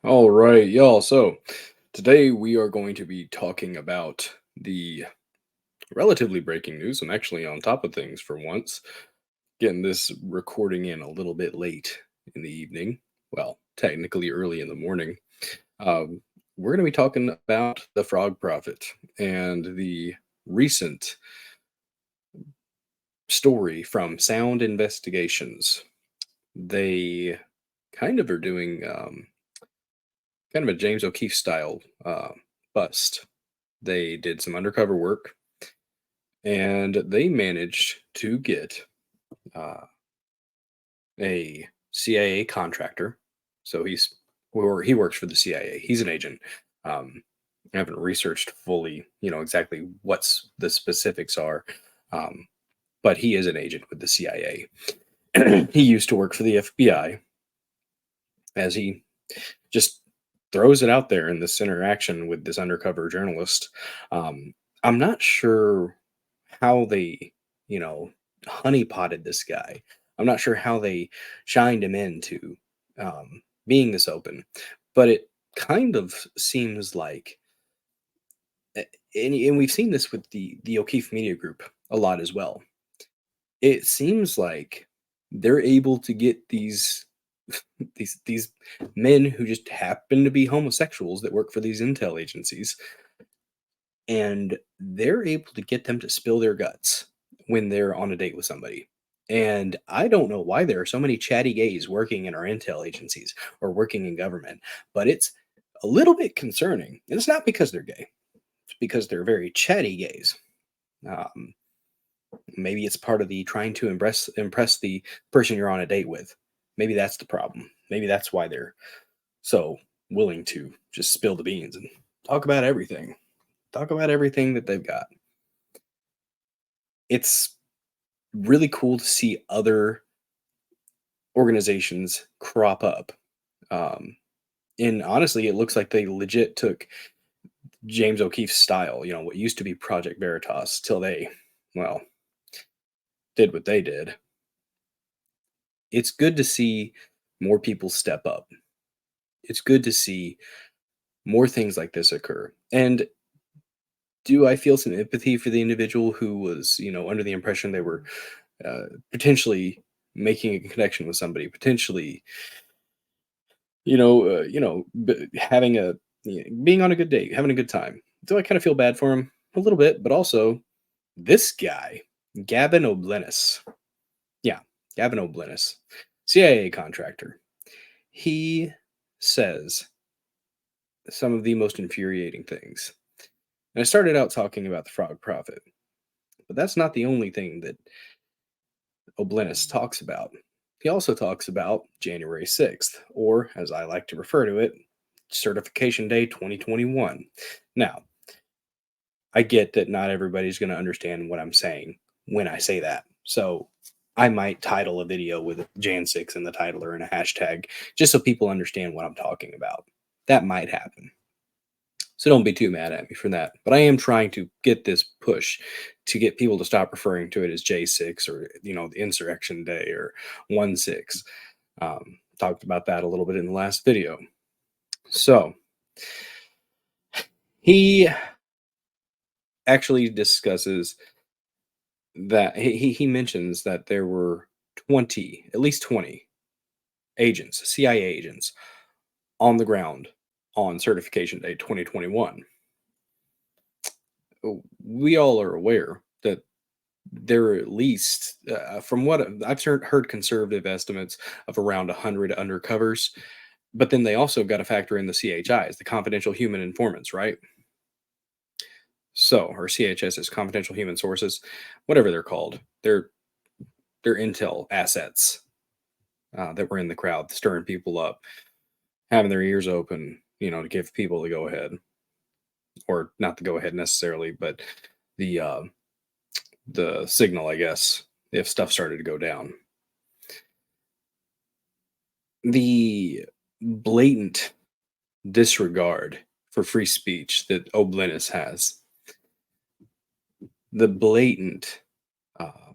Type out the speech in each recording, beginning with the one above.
All right, y'all. So today we are going to be talking about the relatively breaking news. I'm actually on top of things for once, getting this recording in a little bit late in the evening. Well, technically early in the morning. Um, we're going to be talking about the frog prophet and the recent story from Sound Investigations. They kind of are doing kind of a James O'Keefe style bust. They did some undercover work and they managed to get uh, a CIA contractor. So or he works for the CIA. He's an agent. I haven't researched fully, exactly what's the specifics are, um, but he is an agent with the CIA. He used to work for the FBI, as he just throws it out there in this interaction with this undercover journalist. Um, I'm not sure how they, you know, honeypotted this guy. I'm not sure how they shined him into being this open, but it kind of seems like, and we've seen this with the O'Keefe Media Group a lot as well. It seems like they're able to get these men who just happen to be homosexuals that work for these intel agencies, and they're able to get them to spill their guts when they're on a date with somebody. And I don't know why there are so many chatty gays working in our intel agencies or working in government, but it's a little bit concerning. And it's not because they're gay, it's because they're very chatty gays. Um, Maybe it's part of the trying to impress the person you're on a date with. Maybe that's the problem. Maybe that's why they're so willing to just spill the beans and talk about everything. Talk about everything that they've got. It's really cool to see other organizations crop up. Um, and honestly, it looks like they legit took James O'Keefe's style, what used to be Project Veritas, till they, well, did what they did. It's good to see more people step up. It's good to see more things like this occur. And do I feel some empathy for the individual who was, under the impression they were potentially making a connection with somebody, potentially, having being on a good date, having a good time. Do I kind of feel bad for him a little bit? But also, this guy, Gavin O'Blennis, yeah, Gavin O'Blennis, CIA contractor. He says some of the most infuriating things. And I started out talking about the frog prophet, but that's not the only thing that O'Blennis talks about. He also talks about January 6th, or as I like to refer to it, Certification Day 2021. Now, I get that not everybody's going to understand what I'm saying when I say that. So I might title a video with Jan 6 in the title or in a hashtag just so people understand what I'm talking about. That might happen. So don't be too mad at me for that. But I am trying to get this push to get people to stop referring to it as J6 or, the Insurrection Day or 1/6. Talked about that a little bit in the last video. So he actually discusses that he mentions that there were 20, at least 20 agents, CIA agents on the ground on Certification Day 2021. We all are aware that there are at least, from what I've heard conservative estimates of around 100 undercovers, but then they also got to factor in the CHIs, the confidential human informants, right? So, or CHSs, confidential human sources, whatever they're called. They're intel assets that were in the crowd, stirring people up, having their ears open, to give people the go ahead, or not the go ahead necessarily, but the uh, the signal, I guess, if stuff started to go down. The blatant disregard for free speech that O'Blennis has, the blatant uh,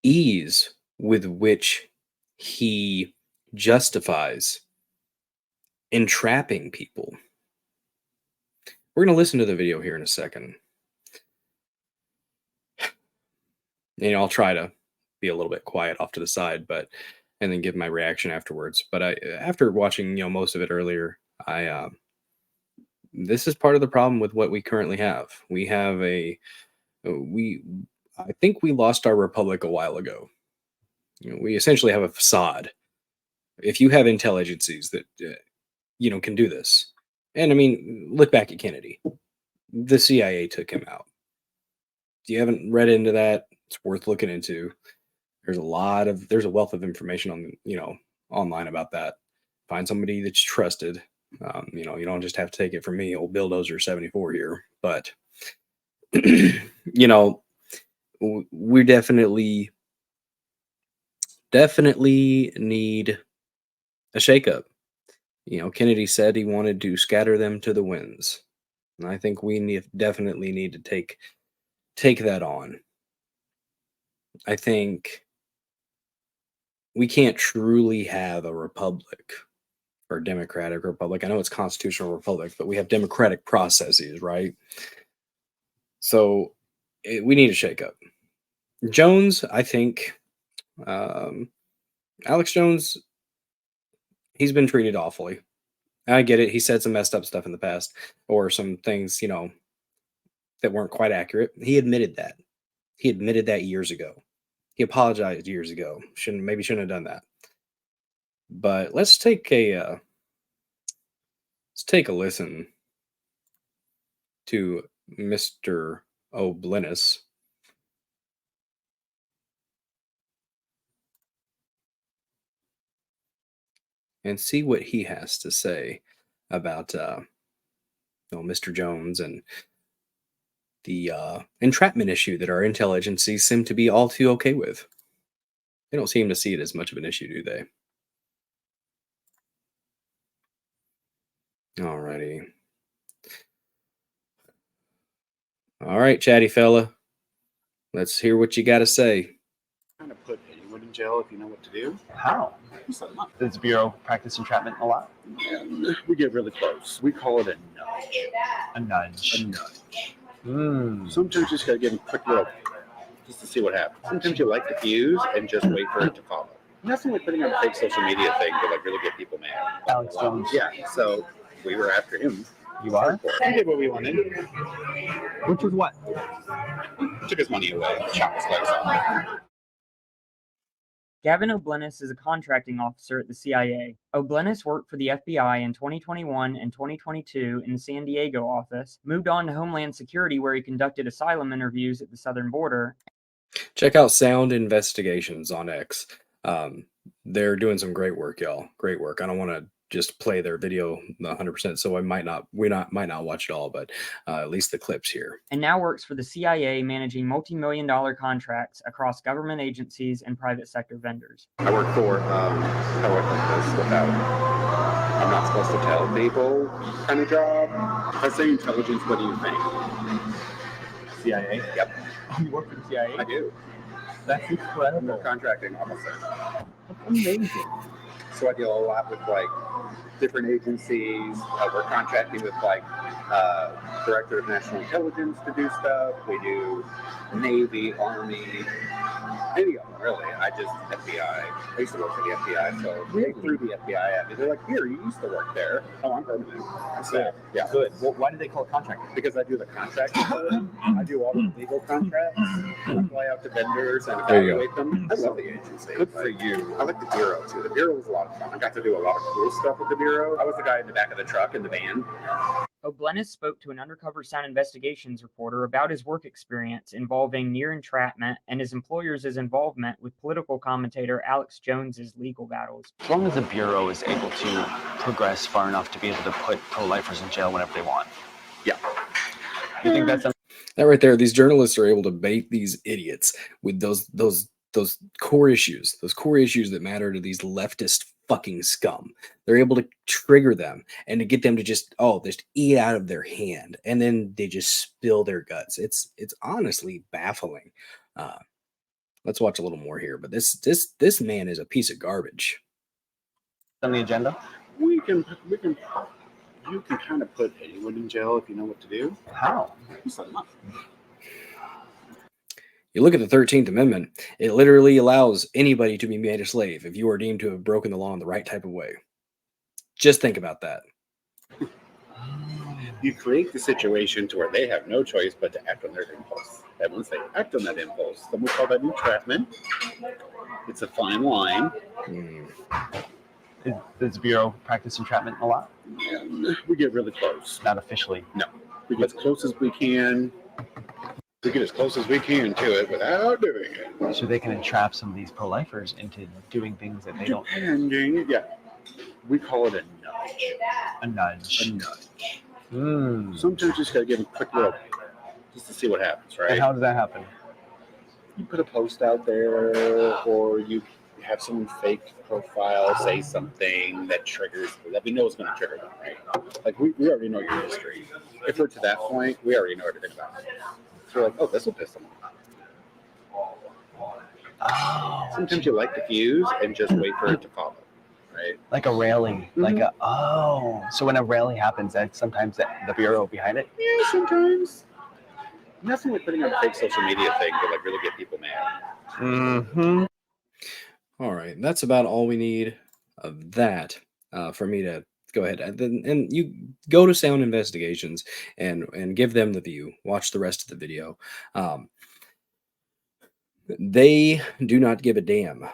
ease with which he justifies entrapping people. We're going to listen to the video here in a second. I'll try to be a little bit quiet off to the side, and then give my reaction afterwards. But after watching, most of it earlier, this is part of the problem with what we currently have. We have I think we lost our republic a while ago. We essentially have a facade. If you have intel agencies that, can do this, and I mean, look back at Kennedy. The CIA took him out. If you haven't read into that, it's worth looking into. There's a wealth of information online about that. Find somebody that's trusted. You don't just have to take it from me, old Bulldozer 74 here. But we definitely need a shakeup. Kennedy said he wanted to scatter them to the winds, and I think we definitely need to take that on. I think we can't truly have a republic or democratic republic. I know it's constitutional republic, but we have democratic processes, right? So we need a shakeup. Jones, I think, Alex Jones, he's been treated awfully. I get it. He said some messed up stuff in the past, or some things, that weren't quite accurate. He admitted that. He admitted that years ago. He apologized years ago. Shouldn't have done that. But let's take a listen to Mr. O'Blennis and see what he has to say about Mr. Jones and the entrapment issue that our intel agencies seem to be all too okay with. They don't seem to see it as much of an issue, do they? Alrighty. All right, chatty fella. Let's hear what you got to say. Kind of put anyone in jail if you know what to do. How? Does the Bureau practice entrapment a lot? We get really close. We call it a nudge. A nudge. A nudge. Mm. Sometimes you just gotta give them a quick little, just to see what happens. Sometimes you light the fuse and just wait for it to follow. And that's only putting on a fake social media thing to really get people mad. Alex Jones. Yeah, so we were after him. You are? We did what we wanted. Which was what? Took his money away. Chopped his legs off. Gavin O'Blennis is a contracting officer at the CIA. O'Blennis worked for the FBI in 2021 and 2022 in the San Diego office, moved on to Homeland Security where he conducted asylum interviews at the southern border. Check out Sound Investigations on X. They're doing some great work, y'all. Great work. I don't want to just play their video 100%, so we might not watch it all, but at least the clips here. And now works for the CIA, managing multi-million-dollar contracts across government agencies and private sector vendors. I work for, how do I put this without, I'm not supposed to tell people kind of job. If I say intelligence, what do you think? CIA? Yep. Oh, you work for the CIA? I do. That's incredible. I'm a contracting officer. That's amazing. So I deal a lot with different agencies. We're contracting with Director of National Intelligence to do stuff. We do Navy, Army, any of them really. I just FBI. I used to work for the FBI, so they threw the FBI at me. They're like, "Here, you used to work there." Oh, I'm permanent. So, yeah. Good. Well, why do they call it contracting? Because I do the contracting for them. I do all the legal contracts. I fly out to vendors and There you evaluate them. I love the agency. Good for you. I like the Bureau too. The Bureau was a lot of fun. I got to do a lot of cool stuff with the Bureau. I was the guy in the back of the truck in the van. O'Blennis spoke to an undercover Sound Investigations reporter about his work experience involving near entrapment and his employer's involvement with political commentator Alex Jones's legal battles. As long as the Bureau is able to progress far enough to be able to put pro-lifers in jail whenever they want. Yeah. You think that's That right there, these journalists are able to bait these idiots with those core issues, that matter to these leftist fucking scum. They're able to trigger them and to get them to just eat out of their hand, and then they just spill their guts. It's honestly baffling. Let's watch a little more here, but this man is a piece of garbage. on the agenda? We can. You can kind of put anyone in jail if you know what to do. How? You set them up. You look at the 13th Amendment, it literally allows anybody to be made a slave if you are deemed to have broken the law in the right type of way. Just think about that. You create the situation to where they have no choice but to act on their impulse. And once they act on that impulse, then we call that entrapment. It's a fine line. Does the Bureau practice entrapment a lot? And we get really close. Not officially. No. We get as close as we can. We get as close as we can to it without doing it. So they can entrap some of these pro-lifers into doing things that they don't. Depending, yeah. We call it a nudge. A nudge. A nudge. Mm. Sometimes you just gotta give them a quick little, just to see what happens, right? And how does that happen? You put a post out there, or you have someone fake profile say something that triggers, that we know is going to trigger them, right? Like we already know your history. If we're to that point, we already know everything about it. So we're like, oh, this will piss them off. Oh, Sometimes you light the fuse and just wait for it to follow, right? like a rally. Like a so when a rally happens, that sometimes the Bureau behind it. Yeah, sometimes. Nothing like putting on a fake social media thing to like really get people mad. Mm-hmm. All right, that's about all we need of that for me to go ahead and you go to Sound Investigations and give them the view. Watch the rest of the video. They do not give a damn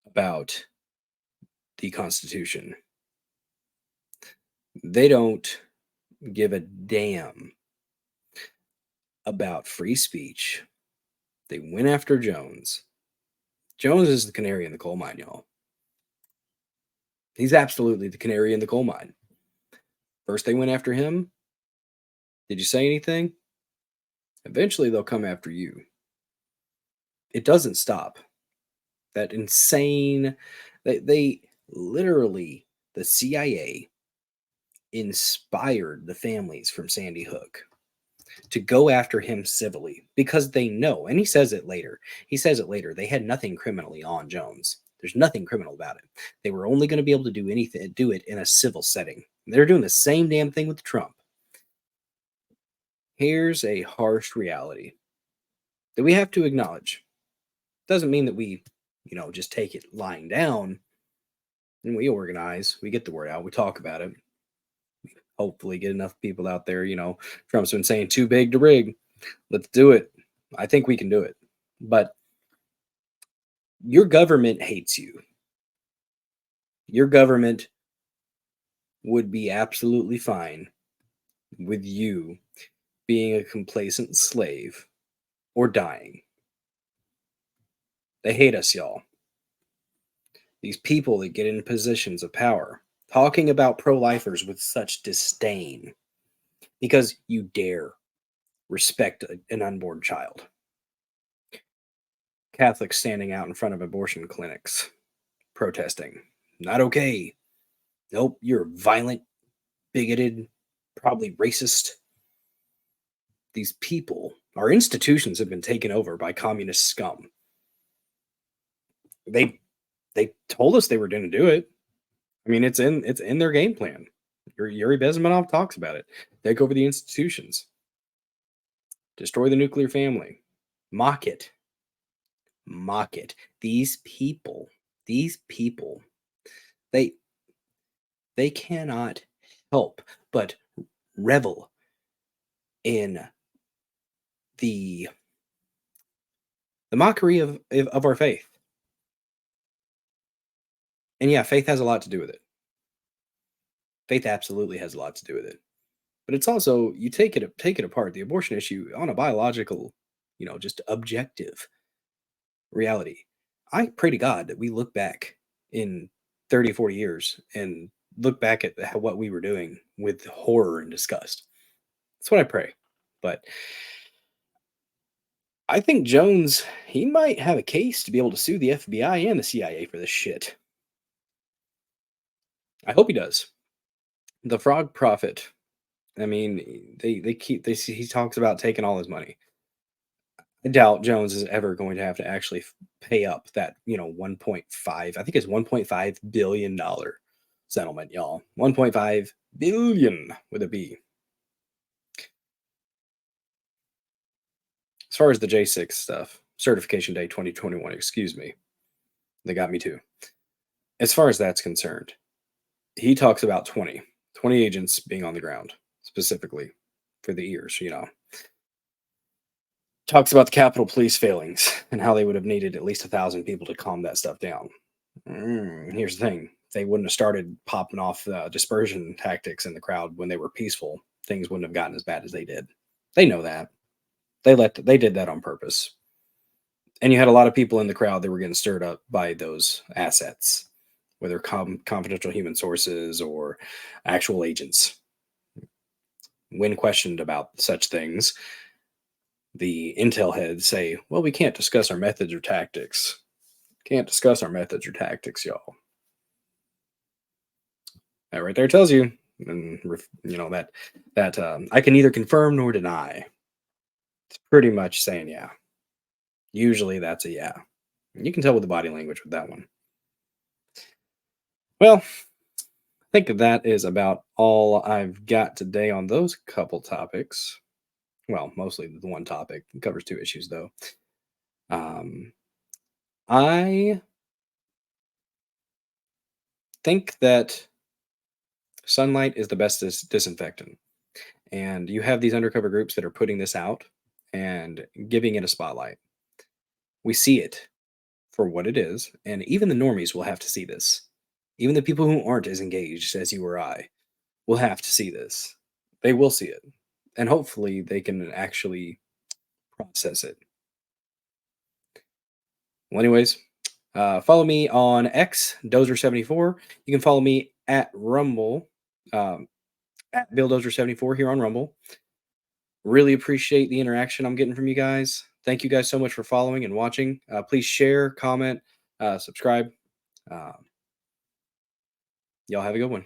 about the Constitution. They don't give a damn about free speech. They went after Jones. Jones is the canary in the coal mine, y'all. He's absolutely the canary in the coal mine. First they went after him. Did you say anything? Eventually they'll come after you. It doesn't stop. That insane, they literally, the CIA inspired the families from Sandy Hook to go after him civilly because they know, and he says it later. He says it later. They had nothing criminally on Jones. There's nothing criminal about it. They were only going to be able to do it in a civil setting. They're doing the same damn thing with Trump. Here's a harsh reality that we have to acknowledge. Doesn't mean that we, just take it lying down. And we organize, we get the word out, we talk about it. Hopefully get enough people out there, Trump's been saying too big to rig. Let's do it. I think we can do it. But your government hates you. Your government would be absolutely fine with you being a complacent slave or dying. They hate us, y'all. These people that get in positions of power, talking about pro-lifers with such disdain because you dare respect an unborn child. Catholics standing out in front of abortion clinics, protesting. Not okay. Nope, you're violent, bigoted, probably racist. These people, our institutions have been taken over by communist scum. They told us they were going to do it. I mean, it's in their game plan. Yuri Bezmenov talks about it. Take over the institutions. Destroy the nuclear family. Mock it. Mock it. These people, they cannot help but revel in the mockery of our faith. And yeah, faith has a lot to do with it. Faith absolutely has a lot to do with it. But it's also, you take it apart, the abortion issue on a biological, just objective reality. I pray to God that we look back in 30, 40 years and look back at what we were doing with horror and disgust. That's what I pray. But I think Jones, he might have a case to be able to sue the FBI and the CIA for this shit. I hope he does. The Frog Prophet. I mean, he talks about taking all his money. I doubt Jones is ever going to have to actually pay up that, 1.5, I think it's $1.5 billion settlement, y'all. 1.5 billion with a B. As far as the J6 stuff, certification day 2021, excuse me. They got me too. As far as that's concerned, he talks about 20 agents being on the ground, specifically for the ears, Talks about the Capitol Police failings and how they would have needed at least 1,000 people to calm that stuff down. Here's the thing. They wouldn't have started popping off dispersion tactics in the crowd when they were peaceful. Things wouldn't have gotten as bad as they did. They know that. They did that on purpose. And you had a lot of people in the crowd that were getting stirred up by those assets, whether confidential human sources or actual agents. When questioned about such things, the intel heads say, well, we can't discuss our methods or tactics. Can't discuss our methods or tactics, y'all. That right there tells you, and that I can neither confirm nor deny. It's pretty much saying yeah. Usually that's a yeah. You can tell with the body language with that one. Well, I think that is about all I've got today on those couple topics. Well, mostly the one topic. It covers 2 issues, though. I think that sunlight is the best disinfectant. And you have these undercover groups that are putting this out and giving it a spotlight. We see it for what it is, and even the normies will have to see this. Even the people who aren't as engaged as you or I will have to see this. They will see it. And hopefully they can actually process it. Well, anyways, follow me on X, Dozer74. You can follow me at Rumble, at BillDozer74 here on Rumble. Really appreciate the interaction I'm getting from you guys. Thank you guys so much for following and watching. Please share, comment, subscribe. Y'all have a good one.